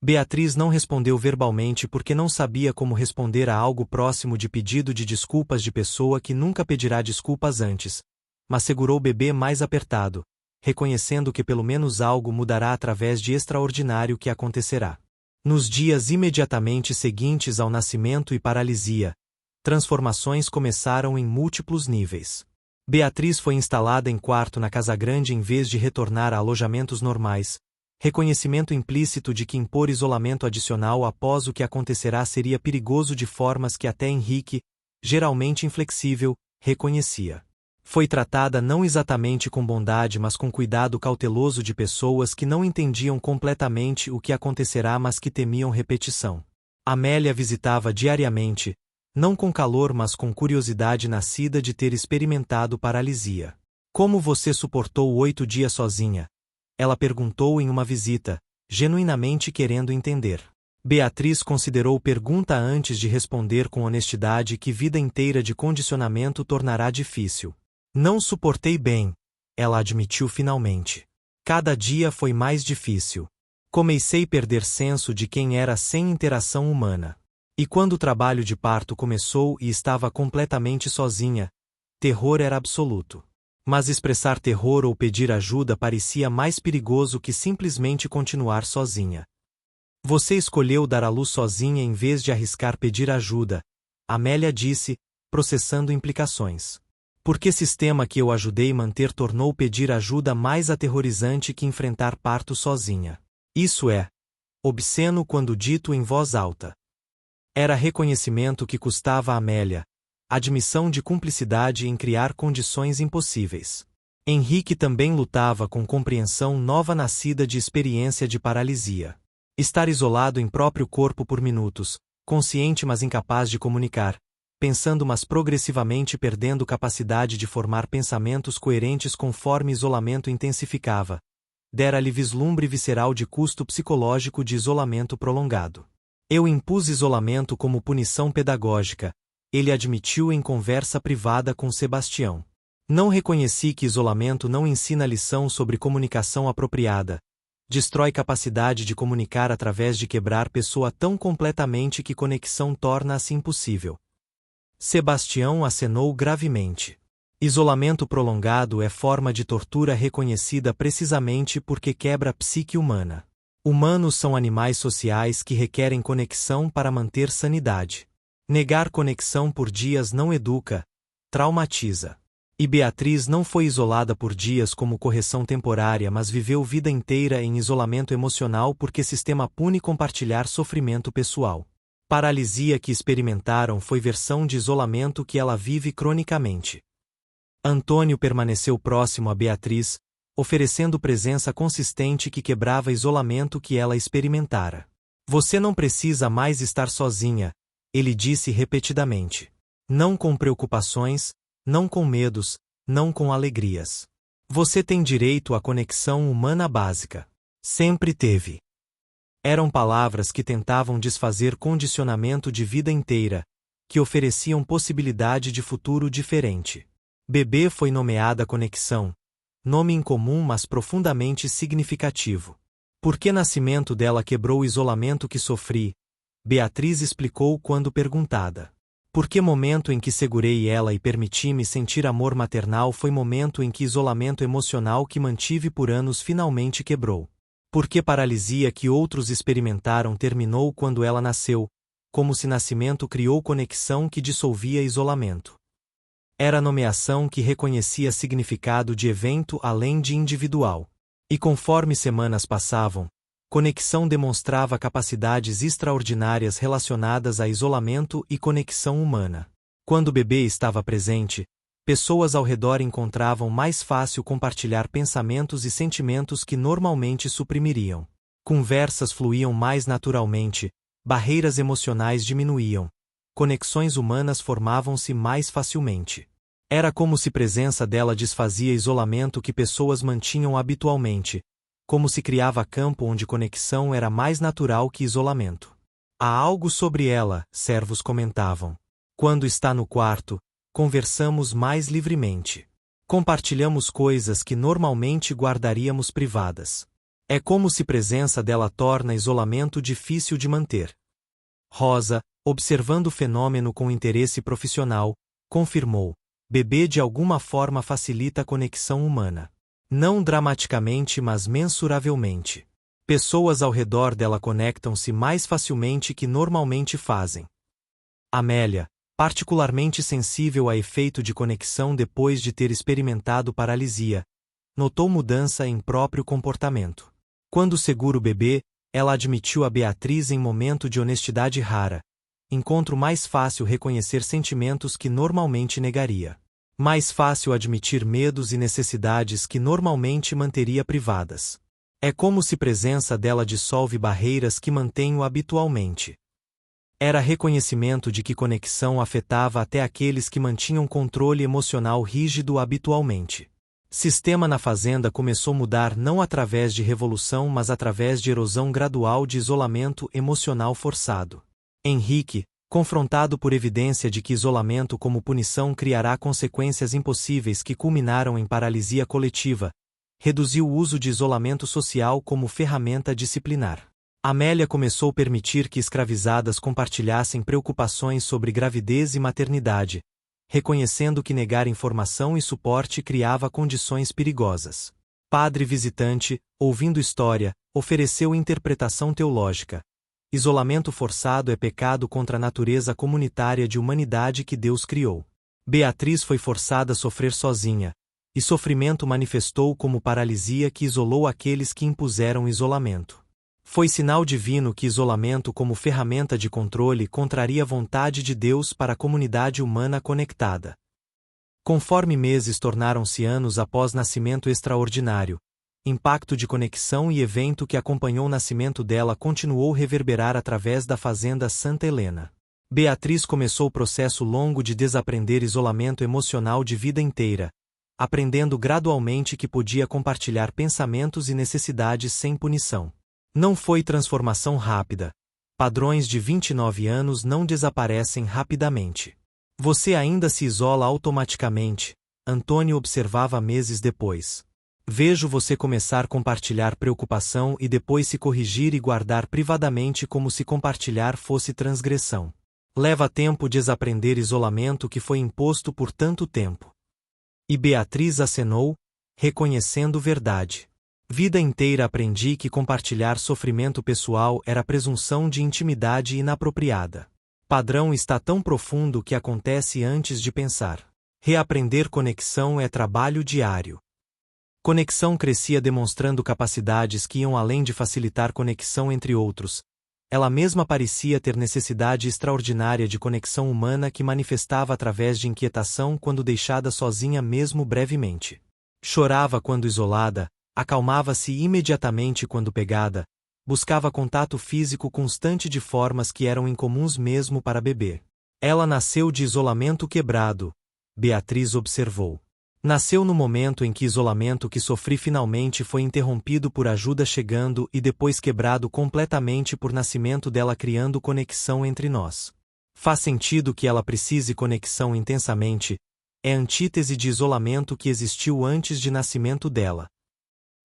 Beatriz não respondeu verbalmente porque não sabia como responder a algo próximo de pedido de desculpas de pessoa que nunca pedirá desculpas antes, mas segurou o bebê mais apertado, reconhecendo que pelo menos algo mudará através de extraordinário que acontecerá. Nos dias imediatamente seguintes ao nascimento e paralisia, transformações começaram em múltiplos níveis. Beatriz foi instalada em quarto na Casagrande em vez de retornar a alojamentos normais, reconhecimento implícito de que impor isolamento adicional após o que acontecerá seria perigoso de formas que até Henrique, geralmente inflexível, reconhecia. Foi tratada não exatamente com bondade mas com cuidado cauteloso de pessoas que não entendiam completamente o que acontecerá mas que temiam repetição. Amélia visitava diariamente, não com calor mas com curiosidade nascida de ter experimentado paralisia. Como você suportou 8 dias sozinha? Ela perguntou em uma visita, genuinamente querendo entender. Beatriz considerou pergunta antes de responder com honestidade que vida inteira de condicionamento tornará difícil. Não suportei bem, ela admitiu finalmente. Cada dia foi mais difícil. Comecei a perder senso de quem era sem interação humana. E quando o trabalho de parto começou e estava completamente sozinha, terror era absoluto. Mas expressar terror ou pedir ajuda parecia mais perigoso que simplesmente continuar sozinha. Você escolheu dar à luz sozinha em vez de arriscar pedir ajuda, Amélia disse, processando implicações. Por que sistema que eu ajudei a manter tornou pedir ajuda mais aterrorizante que enfrentar parto sozinha? Isso é obsceno quando dito em voz alta. Era reconhecimento que custava a Amélia, admissão de cumplicidade em criar condições impossíveis. Henrique também lutava com compreensão nova nascida de experiência de paralisia. Estar isolado em próprio corpo por minutos, consciente mas incapaz de comunicar, pensando mas progressivamente perdendo capacidade de formar pensamentos coerentes conforme isolamento intensificava, dera-lhe vislumbre visceral de custo psicológico de isolamento prolongado. Eu impus isolamento como punição pedagógica, ele admitiu em conversa privada com Sebastião. Não reconheci que isolamento não ensina lição sobre comunicação apropriada, destrói capacidade de comunicar através de quebrar pessoa tão completamente que conexão torna-se impossível. Sebastião acenou gravemente. Isolamento prolongado é forma de tortura reconhecida precisamente porque quebra a psique humana. Humanos são animais sociais que requerem conexão para manter sanidade. Negar conexão por dias não educa, traumatiza. E Beatriz não foi isolada por dias como correção temporária, mas viveu vida inteira em isolamento emocional porque sistema pune compartilhar sofrimento pessoal. Paralisia que experimentaram foi versão de isolamento que ela vive cronicamente. Antônio permaneceu próximo a Beatriz, oferecendo presença consistente que quebrava isolamento que ela experimentara. Você não precisa mais estar sozinha, ele disse repetidamente. Não com preocupações, não com medos, não com alegrias. Você tem direito à conexão humana básica. Sempre teve. Eram palavras que tentavam desfazer condicionamento de vida inteira, que ofereciam possibilidade de futuro diferente. Bebê foi nomeada Conexão, nome incomum mas profundamente significativo. Por que nascimento dela quebrou o isolamento que sofri? Beatriz explicou quando perguntada. Por que momento em que segurei ela e permiti-me sentir amor maternal foi momento em que isolamento emocional que mantive por anos finalmente quebrou. Por que paralisia que outros experimentaram terminou quando ela nasceu, como se nascimento criou conexão que dissolvia isolamento. Era nomeação que reconhecia significado de evento além de individual. E conforme semanas passavam, conexão demonstrava capacidades extraordinárias relacionadas a isolamento e conexão humana. Quando o bebê estava presente, pessoas ao redor encontravam mais fácil compartilhar pensamentos e sentimentos que normalmente suprimiriam. Conversas fluíam mais naturalmente, barreiras emocionais diminuíam, conexões humanas formavam-se mais facilmente. Era como se a presença dela desfazia isolamento que pessoas mantinham habitualmente, como se criava campo onde conexão era mais natural que isolamento. Há algo sobre ela, servos comentavam. Quando está no quarto, conversamos mais livremente. Compartilhamos coisas que normalmente guardaríamos privadas. É como se a presença dela torna isolamento difícil de manter. Rosa, observando o fenômeno com interesse profissional, confirmou: bebê de alguma forma facilita a conexão humana. Não dramaticamente, mas mensuravelmente. Pessoas ao redor dela conectam-se mais facilmente que normalmente fazem. Amélia, particularmente sensível a efeito de conexão depois de ter experimentado paralisia, notou mudança em próprio comportamento. Quando segura o bebê, ela admitiu a Beatriz em momento de honestidade rara. Encontro mais fácil reconhecer sentimentos que normalmente negaria. Mais fácil admitir medos e necessidades que normalmente manteria privadas. É como se a presença dela dissolve barreiras que mantenho habitualmente. Era reconhecimento de que conexão afetava até aqueles que mantinham controle emocional rígido habitualmente. Sistema na fazenda começou a mudar não através de revolução mas através de erosão gradual de isolamento emocional forçado. Henrique, confrontado por evidência de que isolamento como punição criará consequências impossíveis que culminaram em paralisia coletiva, reduziu o uso de isolamento social como ferramenta disciplinar. Amélia começou a permitir que escravizadas compartilhassem preocupações sobre gravidez e maternidade, reconhecendo que negar informação e suporte criava condições perigosas. Padre visitante, ouvindo história, ofereceu interpretação teológica. Isolamento forçado é pecado contra a natureza comunitária de humanidade que Deus criou. Beatriz foi forçada a sofrer sozinha, e sofrimento manifestou como paralisia que isolou aqueles que impuseram isolamento. Foi sinal divino que isolamento como ferramenta de controle contraria a vontade de Deus para a comunidade humana conectada. Conforme meses tornaram-se anos após nascimento extraordinário, impacto de conexão e evento que acompanhou o nascimento dela continuou a reverberar através da fazenda Santa Helena. Beatriz começou o processo longo de desaprender isolamento emocional de vida inteira, aprendendo gradualmente que podia compartilhar pensamentos e necessidades sem punição. Não foi transformação rápida. Padrões de 29 anos não desaparecem rapidamente. Você ainda se isola automaticamente, Antônio observava meses depois. Vejo você começar a compartilhar preocupação e depois se corrigir e guardar privadamente como se compartilhar fosse transgressão. Leva tempo desaprender isolamento que foi imposto por tanto tempo. E Beatriz acenou, reconhecendo verdade. Vida inteira aprendi que compartilhar sofrimento pessoal era presunção de intimidade inapropriada. Padrão está tão profundo que acontece antes de pensar. Reaprender conexão é trabalho diário. Conexão crescia demonstrando capacidades que iam além de facilitar conexão entre outros. Ela mesma parecia ter necessidade extraordinária de conexão humana que manifestava através de inquietação quando deixada sozinha mesmo brevemente. Chorava quando isolada, acalmava-se imediatamente quando pegada, buscava contato físico constante de formas que eram incomuns mesmo para bebê. Ela nasceu de isolamento quebrado, Beatriz observou. Nasceu no momento em que isolamento que sofri finalmente foi interrompido por ajuda chegando e depois quebrado completamente por nascimento dela criando conexão entre nós. Faz sentido que ela precise conexão intensamente, é antítese de isolamento que existiu antes de nascimento dela.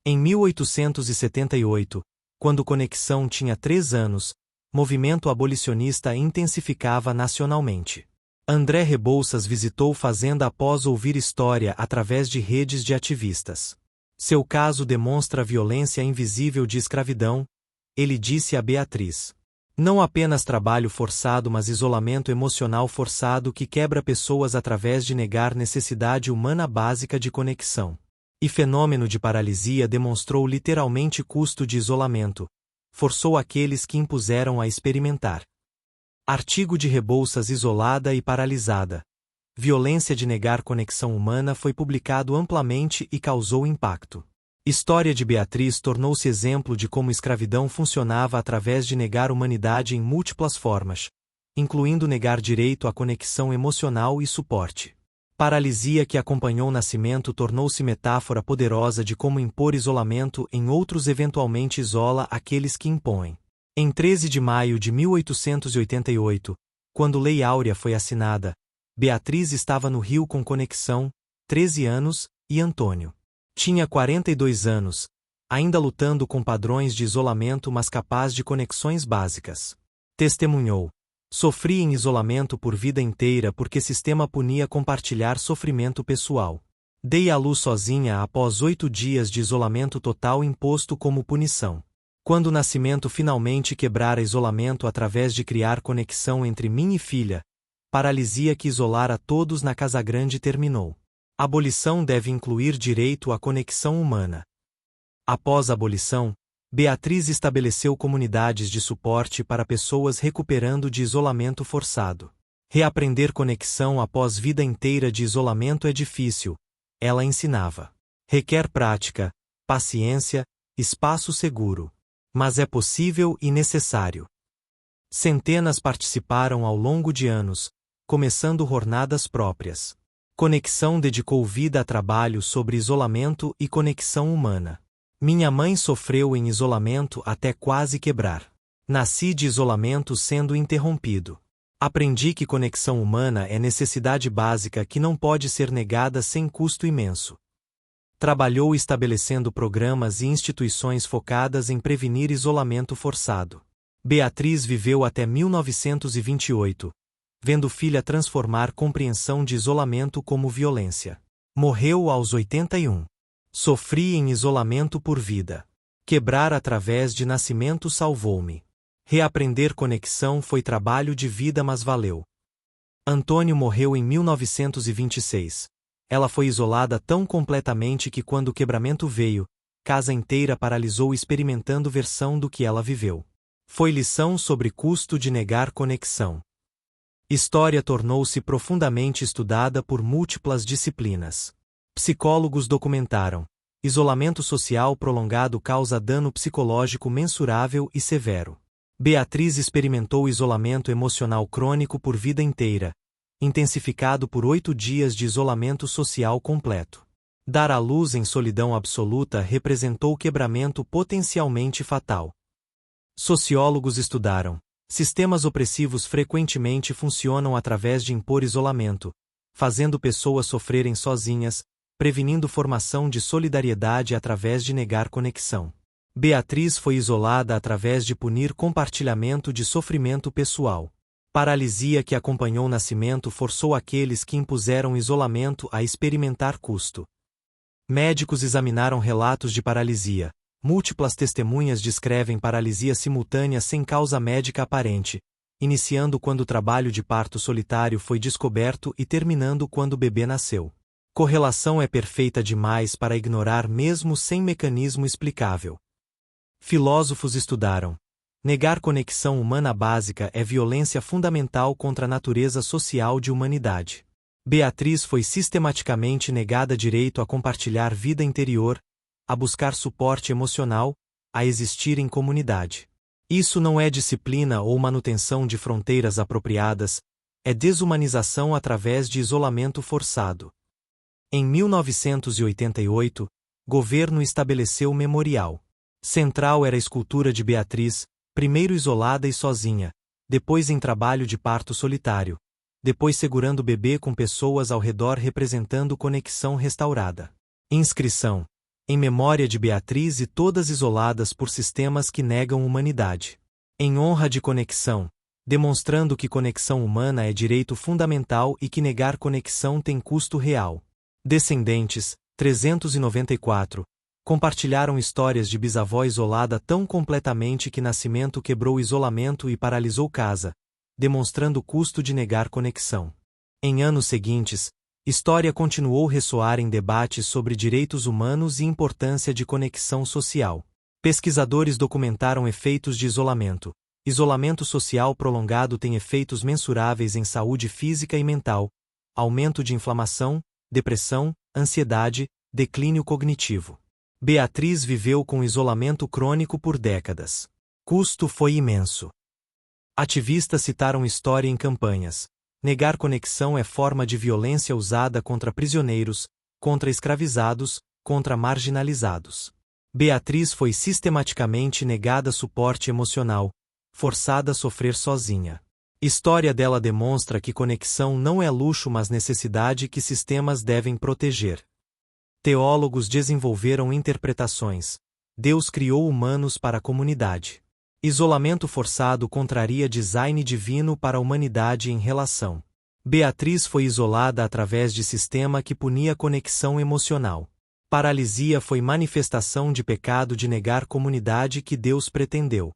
Em 1878, quando conexão tinha 3 anos, movimento abolicionista intensificava nacionalmente. André Rebouças visitou fazenda após ouvir história através de redes de ativistas. Seu caso demonstra a violência invisível de escravidão, ele disse a Beatriz. Não apenas trabalho forçado, mas isolamento emocional forçado que quebra pessoas através de negar necessidade humana básica de conexão. E fenômeno de paralisia demonstrou literalmente custo de isolamento. Forçou aqueles que impuseram a experimentar. Artigo de Rebouças isolada e paralisada. Violência de negar conexão humana foi publicado amplamente e causou impacto. História de Beatriz tornou-se exemplo de como escravidão funcionava através de negar humanidade em múltiplas formas, incluindo negar direito à conexão emocional e suporte. Paralisia que acompanhou o nascimento tornou-se metáfora poderosa de como impor isolamento em outros eventualmente isola aqueles que impõem. Em 13 de maio de 1888, quando Lei Áurea foi assinada, Beatriz estava no Rio com conexão, 13 anos, e Antônio. Tinha 42 anos, ainda lutando com padrões de isolamento mas capaz de conexões básicas. Testemunhou. Sofri em isolamento por vida inteira porque sistema punia compartilhar sofrimento pessoal. Dei à luz sozinha após 8 dias de isolamento total imposto como punição. Quando o nascimento finalmente quebrara isolamento através de criar conexão entre mim e filha, paralisia que isolara todos na Casa Grande terminou. Abolição deve incluir direito à conexão humana. Após a abolição, Beatriz estabeleceu comunidades de suporte para pessoas recuperando de isolamento forçado. Reaprender conexão após vida inteira de isolamento é difícil, ela ensinava. Requer prática, paciência, espaço seguro. Mas é possível e necessário. Centenas participaram ao longo de anos, começando jornadas próprias. Conexão dedicou vida a trabalho sobre isolamento e conexão humana. Minha mãe sofreu em isolamento até quase quebrar. Nasci de isolamento sendo interrompido. Aprendi que conexão humana é necessidade básica que não pode ser negada sem custo imenso. Trabalhou estabelecendo programas e instituições focadas em prevenir isolamento forçado. Beatriz viveu até 1928, vendo filha transformar compreensão de isolamento como violência. Morreu aos 81. Sofri em isolamento por vida. Quebrar através de nascimento salvou-me. Reaprender conexão foi trabalho de vida, mas valeu. Antônio morreu em 1926. Ela foi isolada tão completamente que quando o quebramento veio, casa inteira paralisou experimentando versão do que ela viveu. Foi lição sobre custo de negar conexão. História tornou-se profundamente estudada por múltiplas disciplinas. Psicólogos documentaram: isolamento social prolongado causa dano psicológico mensurável e severo. Beatriz experimentou isolamento emocional crônico por vida inteira, intensificado por 8 dias de isolamento social completo. Dar à luz em solidão absoluta representou quebramento potencialmente fatal. Sociólogos estudaram: sistemas opressivos frequentemente funcionam através de impor isolamento, fazendo pessoas sofrerem sozinhas, prevenindo formação de solidariedade através de negar conexão. Beatriz foi isolada através de punir compartilhamento de sofrimento pessoal. Paralisia que acompanhou o nascimento forçou aqueles que impuseram isolamento a experimentar custo. Médicos examinaram relatos de paralisia. Múltiplas testemunhas descrevem paralisia simultânea sem causa médica aparente, iniciando quando o trabalho de parto solitário foi descoberto e terminando quando o bebê nasceu. Correlação é perfeita demais para ignorar mesmo sem mecanismo explicável. Filósofos estudaram. Negar conexão humana básica é violência fundamental contra a natureza social de humanidade. Beatriz foi sistematicamente negada direito a compartilhar vida interior, a buscar suporte emocional, a existir em comunidade. Isso não é disciplina ou manutenção de fronteiras apropriadas, é desumanização através de isolamento forçado. Em 1988, governo estabeleceu memorial. Central era a escultura de Beatriz, primeiro isolada e sozinha, depois em trabalho de parto solitário, depois segurando o bebê com pessoas ao redor representando conexão restaurada. Inscrição: em memória de Beatriz e todas isoladas por sistemas que negam humanidade. Em honra de conexão, demonstrando que conexão humana é direito fundamental e que negar conexão tem custo real. Descendentes, 394. Compartilharam histórias de bisavó isolada tão completamente que nascimento quebrou o isolamento e paralisou casa, demonstrando o custo de negar conexão. Em anos seguintes, história continuou ressoar em debates sobre direitos humanos e importância de conexão social. Pesquisadores documentaram efeitos de isolamento. Isolamento social prolongado tem efeitos mensuráveis em saúde física e mental, aumento de inflamação, depressão, ansiedade, declínio cognitivo. Beatriz viveu com isolamento crônico por décadas. Custo foi imenso. Ativistas citaram história em campanhas. Negar conexão é forma de violência usada contra prisioneiros, contra escravizados, contra marginalizados. Beatriz foi sistematicamente negada suporte emocional, forçada a sofrer sozinha. História dela demonstra que conexão não é luxo mas necessidade que sistemas devem proteger. Teólogos desenvolveram interpretações. Deus criou humanos para a comunidade. Isolamento forçado contraria design divino para a humanidade em relação. Beatriz foi isolada através de sistema que punia conexão emocional. Paralisia foi manifestação de pecado de negar comunidade que Deus pretendeu.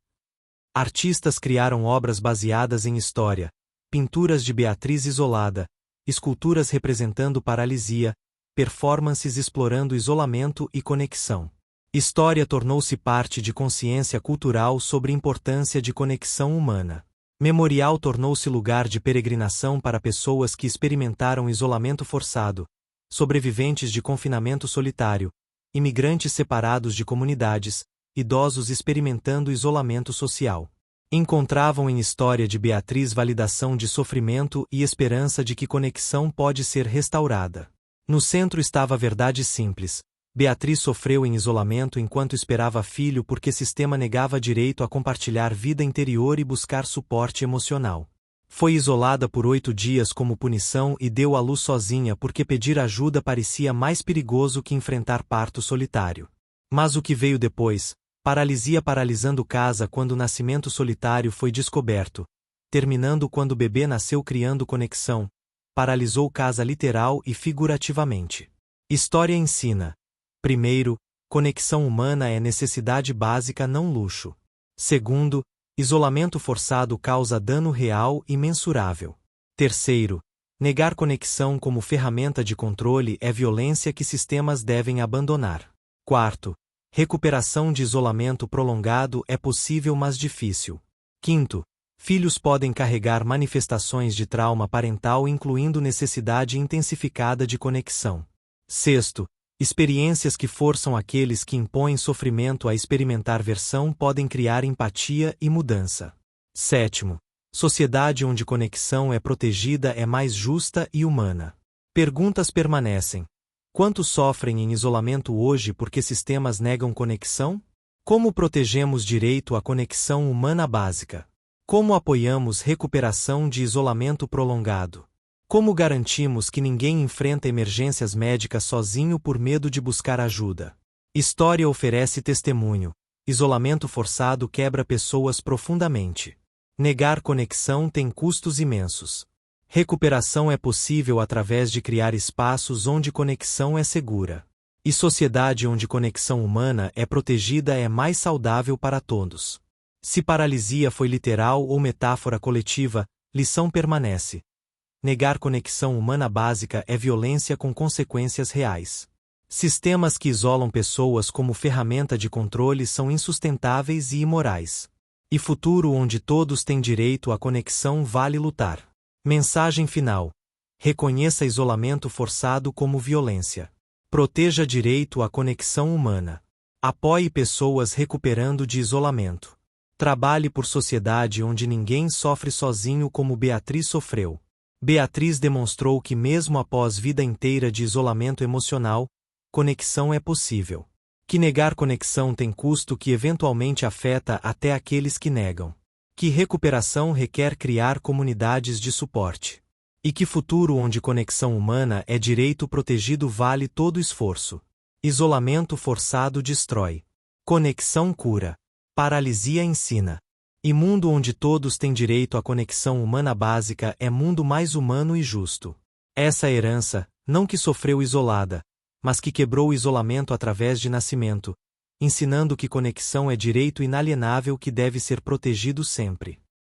Artistas criaram obras baseadas em história, pinturas de Beatriz isolada, esculturas representando paralisia, performances explorando isolamento e conexão. História tornou-se parte de consciência cultural sobre a importância de conexão humana. Memorial tornou-se lugar de peregrinação para pessoas que experimentaram isolamento forçado, sobreviventes de confinamento solitário, imigrantes separados de comunidades, idosos experimentando isolamento social. Encontravam em história de Beatriz validação de sofrimento e esperança de que conexão pode ser restaurada. No centro estava a verdade simples. Beatriz sofreu em isolamento enquanto esperava filho porque sistema negava direito a compartilhar vida interior e buscar suporte emocional. Foi isolada por 8 dias como punição e deu à luz sozinha porque pedir ajuda parecia mais perigoso que enfrentar parto solitário. Mas o que veio depois? Paralisia paralisando casa quando o nascimento solitário foi descoberto, terminando quando o bebê nasceu criando conexão, paralisou casa literal e figurativamente. História ensina. Primeiro, conexão humana é necessidade básica não luxo. Segundo, isolamento forçado causa dano real e mensurável. Terceiro, negar conexão como ferramenta de controle é violência que sistemas devem abandonar. Quarto, recuperação de isolamento prolongado é possível mas difícil. Quinto, filhos podem carregar manifestações de trauma parental incluindo necessidade intensificada de conexão. Sexto, experiências que forçam aqueles que impõem sofrimento a experimentar versão podem criar empatia e mudança. Sétimo, sociedade onde conexão é protegida é mais justa e humana. Perguntas permanecem. Quantos sofrem em isolamento hoje porque sistemas negam conexão? Como protegemos direito à conexão humana básica? Como apoiamos recuperação de isolamento prolongado? Como garantimos que ninguém enfrenta emergências médicas sozinho por medo de buscar ajuda? História oferece testemunho. Isolamento forçado quebra pessoas profundamente. Negar conexão tem custos imensos. Recuperação é possível através de criar espaços onde conexão é segura. E sociedade onde conexão humana é protegida é mais saudável para todos. Se paralisia foi literal ou metáfora coletiva, lição permanece. Negar conexão humana básica é violência com consequências reais. Sistemas que isolam pessoas como ferramenta de controle são insustentáveis e imorais. E futuro onde todos têm direito à conexão vale lutar. Mensagem final. Reconheça isolamento forçado como violência. Proteja direito à conexão humana. Apoie pessoas recuperando de isolamento. Trabalhe por sociedade onde ninguém sofre sozinho como Beatriz sofreu. Beatriz demonstrou que mesmo após vida inteira de isolamento emocional, conexão é possível. Que negar conexão tem custo que eventualmente afeta até aqueles que negam. Que recuperação requer criar comunidades de suporte. E que futuro onde conexão humana é direito protegido vale todo esforço. Isolamento forçado destrói. Conexão cura. Paralisia ensina. E mundo onde todos têm direito à conexão humana básica é mundo mais humano e justo. Essa herança, não que sofreu isolada, mas que quebrou o isolamento através de nascimento, ensinando que conexão é direito inalienável que deve ser protegido sempre.